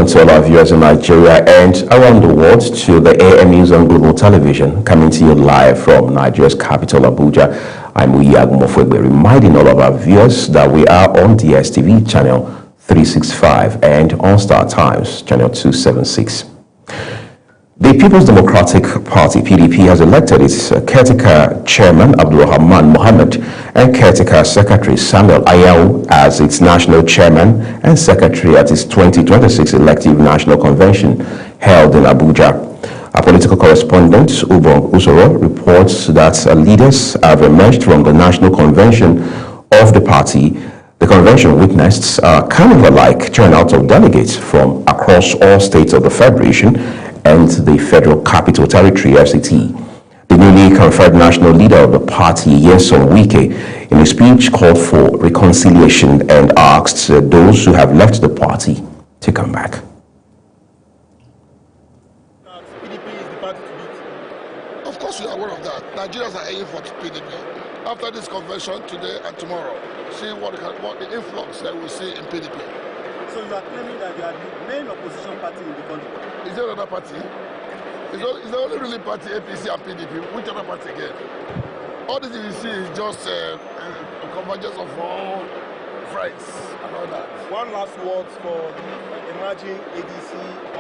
afternoon to all our viewers in Nigeria and around the world to the AM News on Global Television, coming to you live from Nigeria's capital, Abuja. I'm Uyagumofwegbe, reminding all of our viewers that we are on DSTV channel 365 and on Star Times channel 276. The People's Democratic Party, PDP, has elected its caretaker chairman, Abdulrahman Mohammed, and caretaker secretary, Samuel Ayaw, as its national chairman and secretary at its 2026 elective national convention held in Abuja. Our political correspondent, Ubong Usoro, reports that leaders have emerged from the national convention of the party. The convention witnessed a carnival-like turnout of delegates from across all states of the Federation and the Federal Capital Territory, FCT. The newly conferred national leader of the party, Nyesom Wike, in a speech called for reconciliation and asked those who have left the party to come back. PDP is the party to beat. Of course we are aware of that. Nigerians are aiming for PDP. After this convention today and tomorrow, see what the influx that we see in PDP. So you are claiming that you are the main opposition party in the country? Is there another party? Is the only really party APC and PDP? Which other party again? All this you see is just a convergence of all friends and all that. One last word for emerging ADC,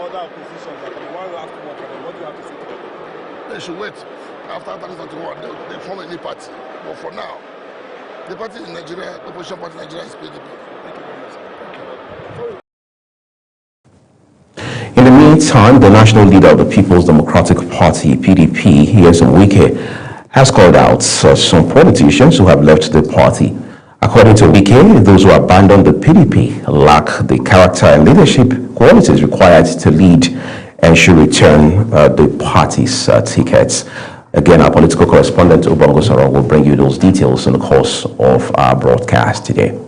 other oppositions. One last word for them. What do you have to say to them? They should wait. After 2021, they form a new party. But for now, the party in Nigeria, the opposition party in Nigeria is PDP. Thank you very much. In the meantime, the national leader of the People's Democratic Party, PDP, Nyesom Wike, has called out some politicians who have left the party. According to Wike, those who abandoned the PDP lack the character and leadership qualities required to lead and should return the party's tickets. Again, our political correspondent, Ubongo Sarong, will bring you those details in the course of our broadcast today.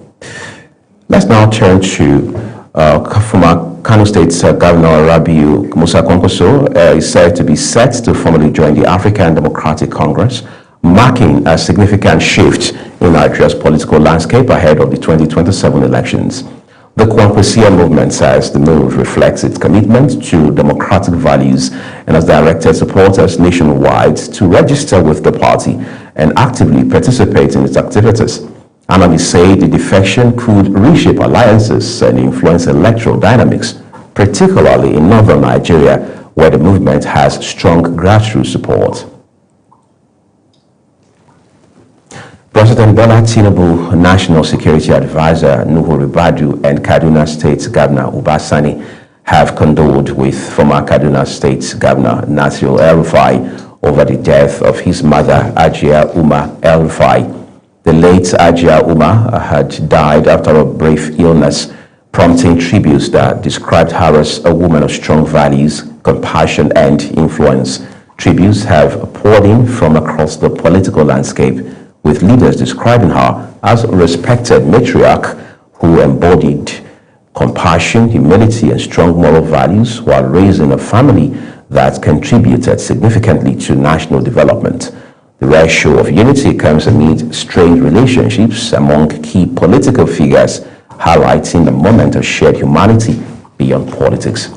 Let's now turn to former Kano State Governor Rabiu Musa Kwankwaso is said to be set to formally join the African Democratic Congress, marking a significant shift in Nigeria's political landscape ahead of the 2027 elections. The Kwankwasia movement says the move reflects its commitment to democratic values and has directed supporters nationwide to register with the party and actively participate in its activities. Analysts say the defection could reshape alliances and influence electoral dynamics, particularly in northern Nigeria, where the movement has strong grassroots support. President Bola Tinubu, National Security Advisor Nuhu Ribadu, and Kaduna State Governor Uba Sani have condoled with former Kaduna State Governor Nasir El-Rufai over the death of his mother, Ajia Umar El-Rufai. The late Ajia Umar had died after a brief illness, prompting tributes that described her as a woman of strong values, compassion, and influence. Tributes have poured in from across the political landscape, with leaders describing her as a respected matriarch who embodied compassion, humility, and strong moral values while raising a family that contributed significantly to national development. The rare show of unity comes amid strained relationships among key political figures, highlighting the moment of shared humanity beyond politics.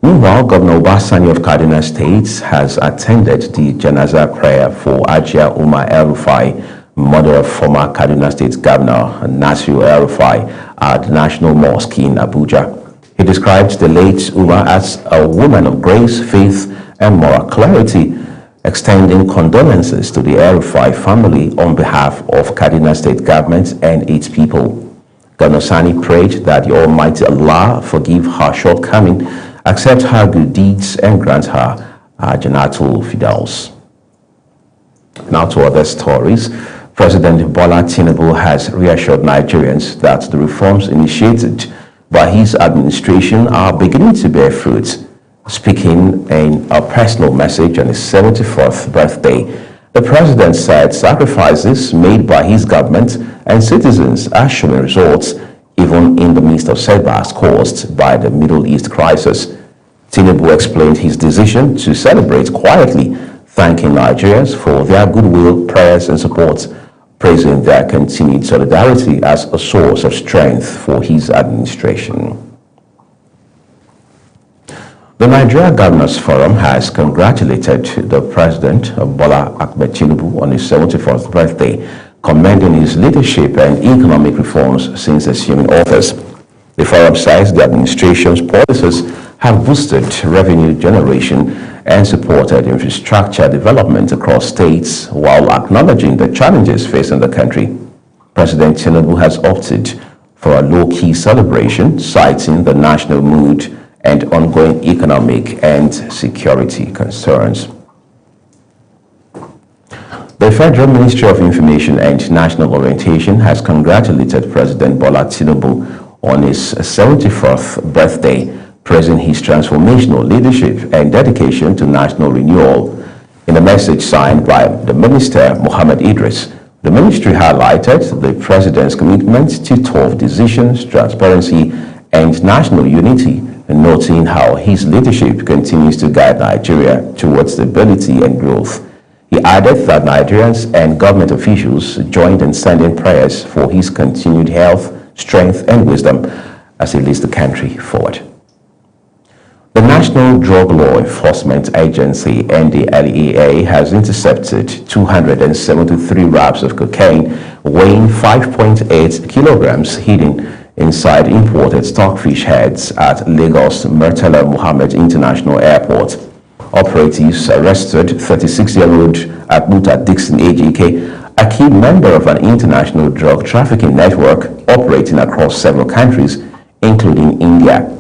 Meanwhile, Governor Uba Sani of Kaduna State has attended the Janazah prayer for Ajia Umar El-Rufai, mother of former Kaduna State Governor Nasir El-Rufai, at the National Mosque in Abuja. He described the late Umar as a woman of grace, faith, and moral clarity, extending condolences to the El-Rufai family on behalf of Kaduna State government and its people. Governor Sani prayed that the Almighty Allah forgive her shortcoming, accept her good deeds, and grant her Janatul Fidels. Now to other stories. President Bola Tinubu has reassured Nigerians that the reforms initiated by his administration are beginning to bear fruit. Speaking in a personal message on his 74th birthday, the president said sacrifices made by his government and citizens are showing results, even in the midst of setbacks caused by the Middle East crisis. Tinubu explained his decision to celebrate quietly, thanking Nigerians for their goodwill, prayers, and support, praising their continued solidarity as a source of strength for his administration. The Nigeria Governors Forum has congratulated the President, Bola Ahmed Tinubu, on his 71st birthday, commending his leadership and economic reforms since assuming office. The forum says the administration's policies have boosted revenue generation and supported infrastructure development across states while acknowledging the challenges facing the country. President Tinubu has opted for a low-key celebration, citing the national mood and ongoing economic and security concerns. The Federal Ministry of Information and National Orientation has congratulated President Bola Tinubu on his 71st birthday, praising his transformational leadership and dedication to national renewal. In a message signed by the Minister, Mohammed Idris, the ministry highlighted the President's commitment to tough decisions, transparency, and national unity, noting how his leadership continues to guide Nigeria towards stability and growth. He added that Nigerians and government officials joined in sending prayers for his continued health, strength, and wisdom as he leads the country forward. The National Drug Law Enforcement Agency, NDLEA, has intercepted 273 wraps of cocaine weighing 5.8 kilograms hidden inside imported stockfish heads at Lagos Murtala Muhammed International Airport. Operatives arrested 36-year-old Abuta Dixon AJK, a key member of an international drug trafficking network operating across several countries, including India.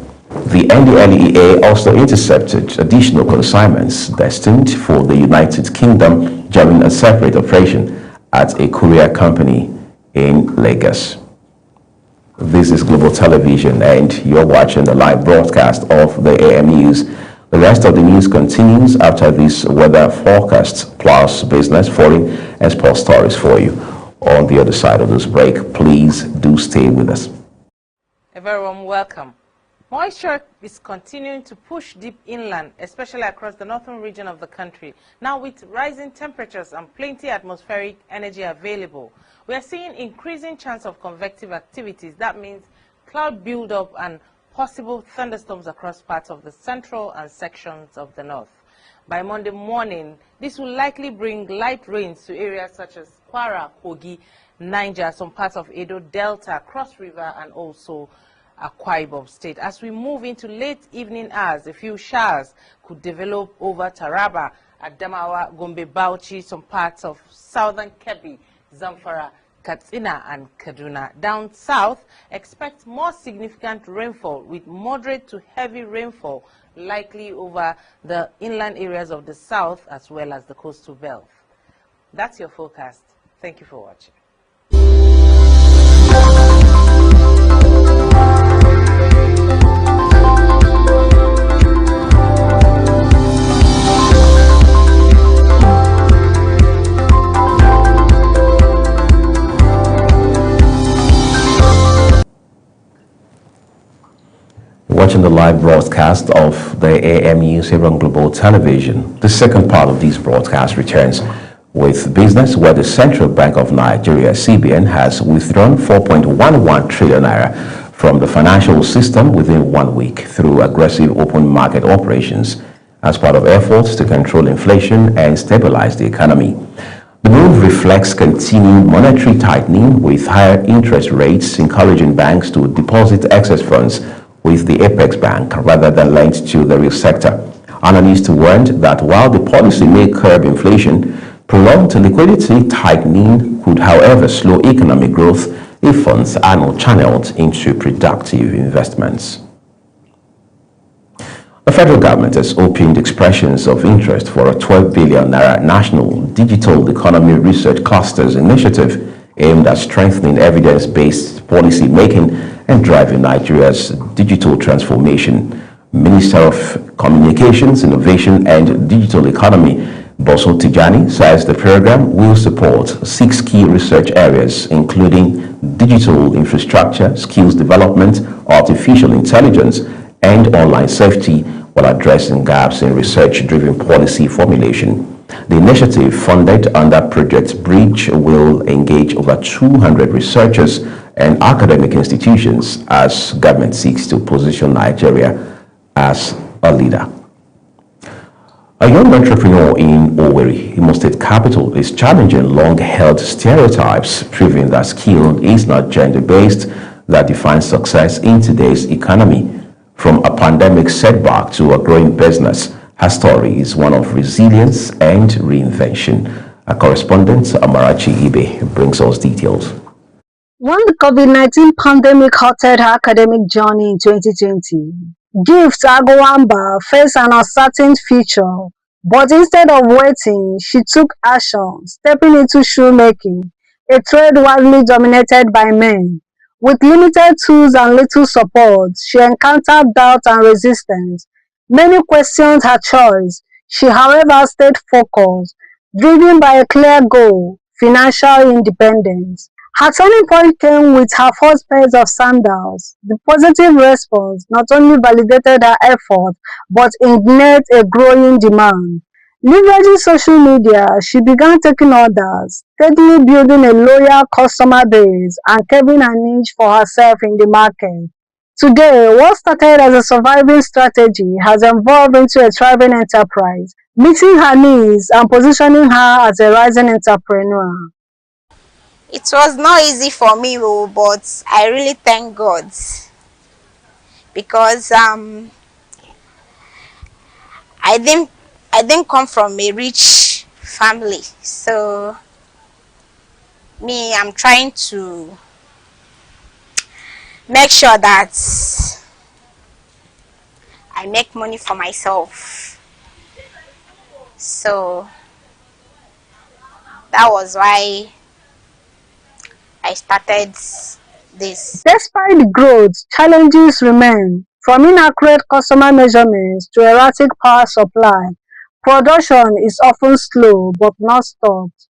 The NDLEA also intercepted additional consignments destined for the United Kingdom during a separate operation at a courier company in Lagos. This is Global Television, and you're watching the live broadcast of the AM News. The rest of the news continues after this weather forecast, plus business, foreign, and sports stories for you. On the other side of this break, please do stay with us. A very warm welcome. Moisture is continuing to push deep inland, especially across the northern region of the country. Now, with rising temperatures and plenty atmospheric energy available, we are seeing increasing chance of convective activities. That means cloud buildup and possible thunderstorms across parts of the central and sections of the north. By Monday morning, this will likely bring light rains to areas such as Kwara, Kogi, Niger, some parts of Edo Delta, Cross River, and also Akwa Ibom State. As we move into late evening hours, a few showers could develop over Taraba, Adamawa, Gombe, Bauchi, some parts of southern Kebbi, Zamfara, Katsina, and Kaduna. Down south, expect more significant rainfall with moderate to heavy rainfall likely over the inland areas of the south as well as the coastal belt. That's your forecast. Thank you for watching. Watching the live broadcast of the AM News here on Global Television. The second part of this broadcast returns with business, where the Central Bank of Nigeria, CBN, has withdrawn 4.11 trillion naira from the financial system within 1 week through aggressive open market operations as part of efforts to control inflation and stabilize the economy. The move reflects continued monetary tightening with higher interest rates, encouraging banks to deposit excess funds with the Apex Bank rather than lent to the real sector. Analysts warned that while the policy may curb inflation, prolonged liquidity tightening could, however, slow economic growth if funds are not channeled into productive investments. The federal government has opened expressions of interest for a 12 billion naira national digital economy research clusters initiative aimed at strengthening evidence-based policy making and driving Nigeria's digital transformation. Minister of Communications, Innovation and Digital Economy, Boso Tijani, says the program will support 6 key research areas, including digital infrastructure, skills development, artificial intelligence, and online safety, while addressing gaps in research-driven policy formulation. The initiative, funded under Project Bridge, will engage over 200 researchers and academic institutions as government seeks to position Nigeria as a leader. A young entrepreneur in Owerri, Imo State capital, is challenging long-held stereotypes, proving that skill is not gender-based that defines success in today's economy. From a pandemic setback to a growing business, her story is one of resilience and reinvention. Our correspondent, Amarachi Ibe, brings us details. When the COVID-19 pandemic halted her academic journey in 2020, Gift Agowamba faced an uncertain future, but instead of waiting, she took action, stepping into shoemaking, a trade widely dominated by men. With limited tools and little support, she encountered doubt and resistance. Many questioned her choice. She, however, stayed focused, driven by a clear goal: financial independence. Her turning point came with her first pairs of sandals. The positive response not only validated her effort, but ignited a growing demand. Leveraging social media, she began taking orders, steadily building a loyal customer base and carving a niche for herself in the market. Today, what started as a surviving strategy has evolved into a thriving enterprise, meeting her needs and positioning her as a rising entrepreneur. It was not easy for me, but I really thank God because I didn't come from a rich family, so I'm trying to make sure that I make money for myself. So that was why I started this. Despite the growth, challenges remain, from inaccurate customer measurements to erratic power supply. Production is often slow but not stopped.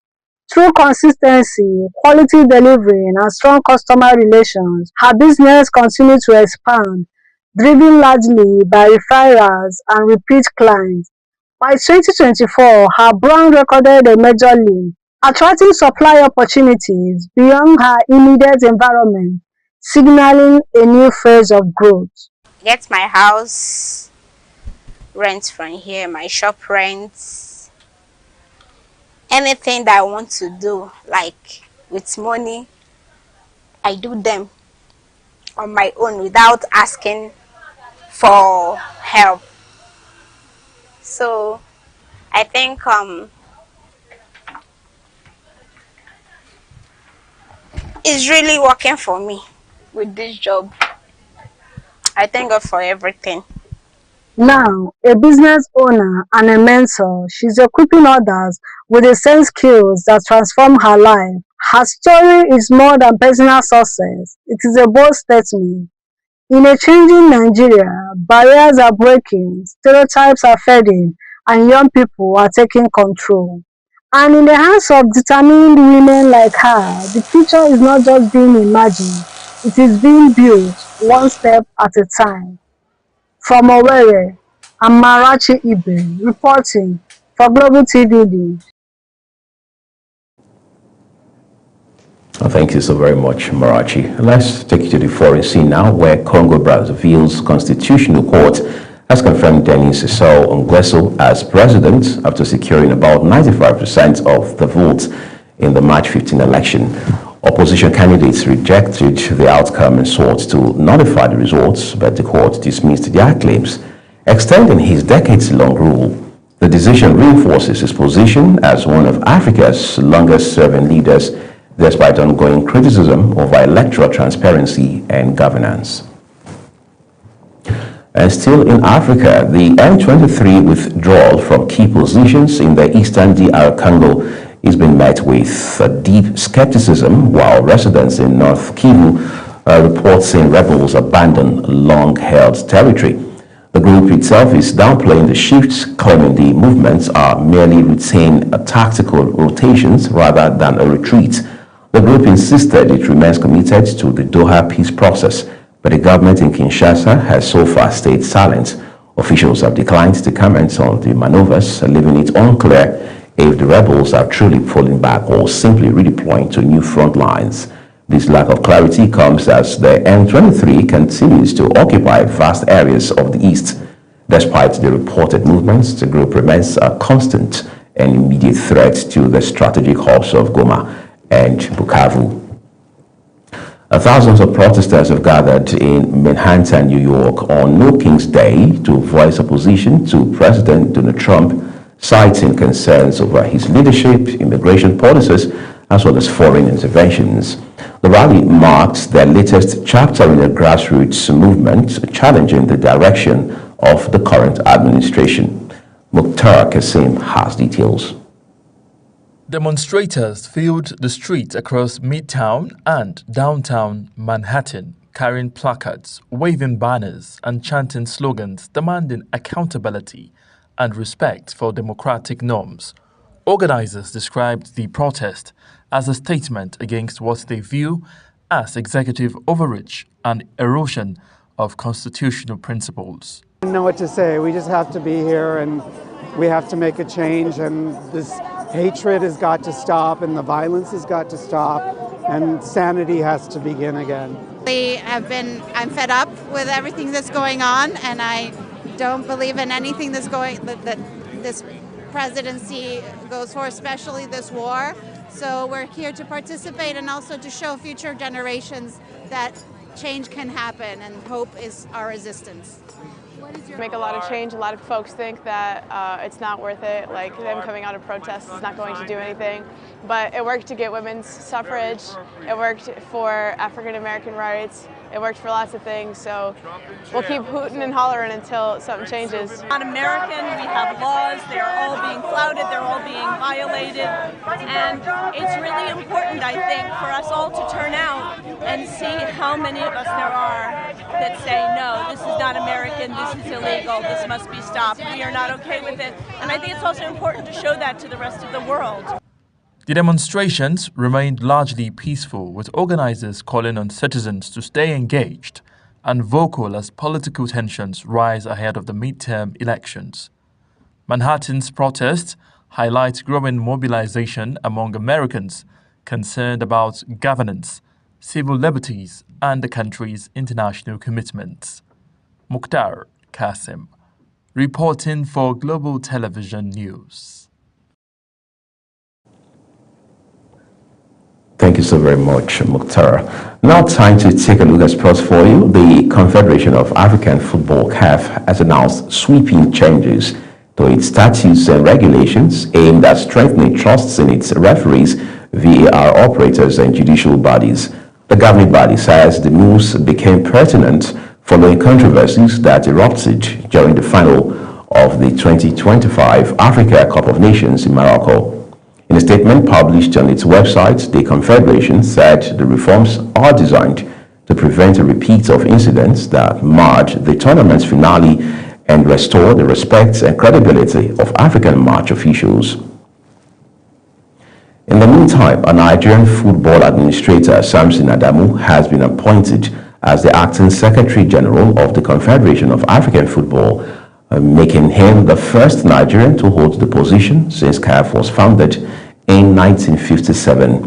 Through consistency, quality delivery, and strong customer relations, her business continues to expand, driven largely by referrals and repeat clients. By 2024, her brand recorded a major leap, attracting supply opportunities beyond her immediate environment, signaling a new phase of growth. Get my house rent from here, my shop rents, anything that I want to do, like with money, I do them on my own without asking for help. So I think it's really working for me with this job. I thank God for everything. Now, a business owner and a mentor, she's equipping others with the same skills that transform her life. Her story is more than personal success. It is a bold statement. In a changing Nigeria, barriers are breaking, stereotypes are fading, and young people are taking control. And in the hands of determined women like her, the future is not just being imagined, it is being built one step at a time. From Owerri, I'm Amarachi Ibe, reporting for Global TV News. Thank you so very much, Marachi. Let's take you to the foreign scene now, where Congo-Brazzaville's Constitutional Court has confirmed Denis Sassou Nguesso as president after securing about 95% of the votes in the March 15 election. Opposition candidates rejected the outcome and sought to nullify the results, but the court dismissed their claims, extending his decades-long rule. The decision reinforces his position as one of Africa's longest-serving leaders, despite ongoing criticism over electoral transparency and governance. And still in Africa, the M23 withdrawal from key positions in the eastern DR Congo is being met with deep skepticism, while residents in North Kivu report saying rebels abandon long-held territory. The group itself is downplaying the shifts, claiming the movements are merely routine tactical rotations rather than a retreat. The group insisted it remains committed to the Doha peace process, but the government in Kinshasa has so far stayed silent. Officials have declined to comment on the maneuvers, leaving it unclear if the rebels are truly pulling back or simply redeploying to new front lines. This lack of clarity comes as the M23 continues to occupy vast areas of the east. Despite the reported movements, the group remains a constant and immediate threat to the strategic hubs of Goma and Bukavu. Thousands of protesters have gathered in Manhattan, New York on No King's Day to voice opposition to President Donald Trump, citing concerns over his leadership, immigration policies, as well as foreign interventions. The rally marks their latest chapter in a grassroots movement challenging the direction of the current administration. Mukhtar Kasim has details. Demonstrators filled the streets across Midtown and downtown Manhattan, carrying placards, waving banners, and chanting slogans demanding accountability and respect for democratic norms. Organizers described the protest as a statement against what they view as executive overreach and erosion of constitutional principles. I don't know what to say. We just have to be here and we have to make a change, and this hatred has got to stop and the violence has got to stop and sanity has to begin again. I'm fed up with everything that's going on, and I don't believe in anything that this presidency goes for, especially this war. So we're here to participate and also to show future generations that change can happen, and hope is our resistance. Make a lot of change. A lot of folks think that it's not worth it, like them coming out of protests is not going to do anything. But it worked to get women's suffrage, it worked for African American rights, it worked for lots of things, so we'll keep hooting and hollering until something changes. Not American, we have laws, they're all being flouted, they're all being violated, and it's really important, I think, for us all to turn out and see how many of us there are that say, no, this is not American, this is illegal, this must be stopped, we are not okay with it. And I think it's also important to show that to the rest of the world. The demonstrations remained largely peaceful, with organizers calling on citizens to stay engaged and vocal as political tensions rise ahead of the midterm elections. Manhattan's protests highlight growing mobilization among Americans concerned about governance, civil liberties, and the country's international commitments. Mukhtar Kasim, reporting for Global Television News. Thank you so very much, Mukhtar. Now time to take a look at sports for you. The Confederation of African Football, CAF, has announced sweeping changes to its statutes and regulations aimed at strengthening trusts in its referees, VAR operators, and judicial bodies. The governing body says the moves became pertinent following controversies that erupted during the final of the 2025 Africa Cup of Nations in Morocco. In a statement published on its website, the Confederation said the reforms are designed to prevent a repeat of incidents that marred the tournament's finale and restore the respect and credibility of African match officials. In the meantime, a Nigerian football administrator, Samson Adamu, has been appointed as the acting Secretary General of the Confederation of African Football, making him the first Nigerian to hold the position since CAF was founded in 1957.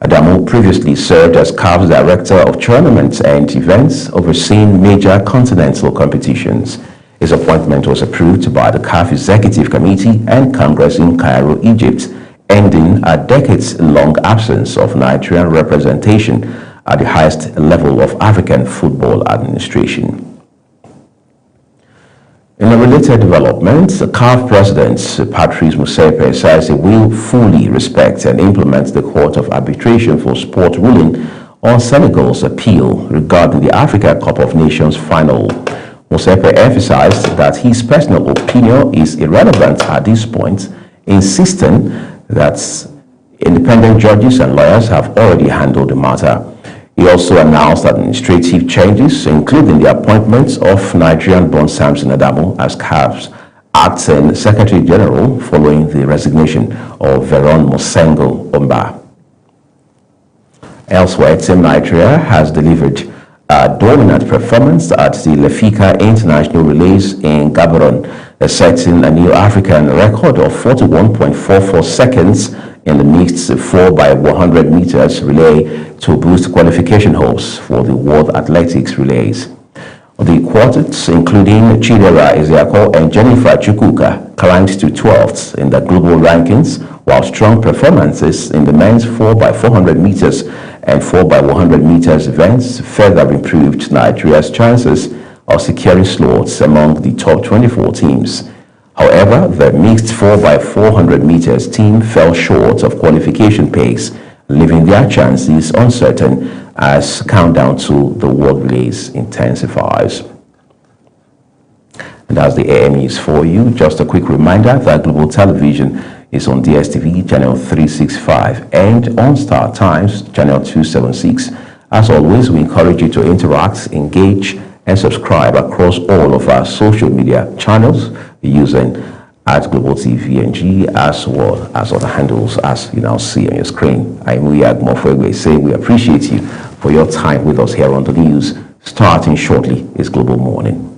Adamu previously served as CAF's Director of Tournaments and Events, overseeing major continental competitions. His appointment was approved by the CAF Executive Committee and Congress in Cairo, Egypt, ending a decades-long absence of Nigerian representation at the highest level of African football administration. In a related development, the CAF President, Patrice Motsepe, says he will fully respect and implement the Court of Arbitration for Sport ruling on Senegal's appeal regarding the Africa Cup of Nations final. Motsepe emphasized that his personal opinion is irrelevant at this point, insisting that independent judges and lawyers have already handled the matter. He also announced administrative changes, including the appointment of Nigerian-born Samson Adamu as CAF's acting Secretary General following the resignation of Veron Mosengo Omba. Elsewhere, Team Nigeria has delivered a dominant performance at the Lefika International Relays in Gaborone, setting a new African record of 41.44 seconds in the mixed 4x100 meters relay to boost qualification hopes for the World Athletics Relays. The quartets, including Chidera Ezeako and Jennifer Chukwuka, climbed to 12th in the global rankings, while strong performances in the men's 4x400 meters and 4x100 meters events further improved Nigeria's chances of securing slots among the top 24 teams. However, the mixed 4x400 meters team fell short of qualification pace, leaving their chances uncertain as countdown to the World Relays intensifies. And that's the AMEs for you. Just a quick reminder that Global Television is on DSTV channel 365 and on Star Times channel 276. As always, we encourage you to interact, engage, and subscribe across all of our social media channels using @Global TVNG as well as other handles as you now see on your screen. I'm Uyag Mofwegwe saying we appreciate you for your time with us here on the news. Starting shortly is Global Morning.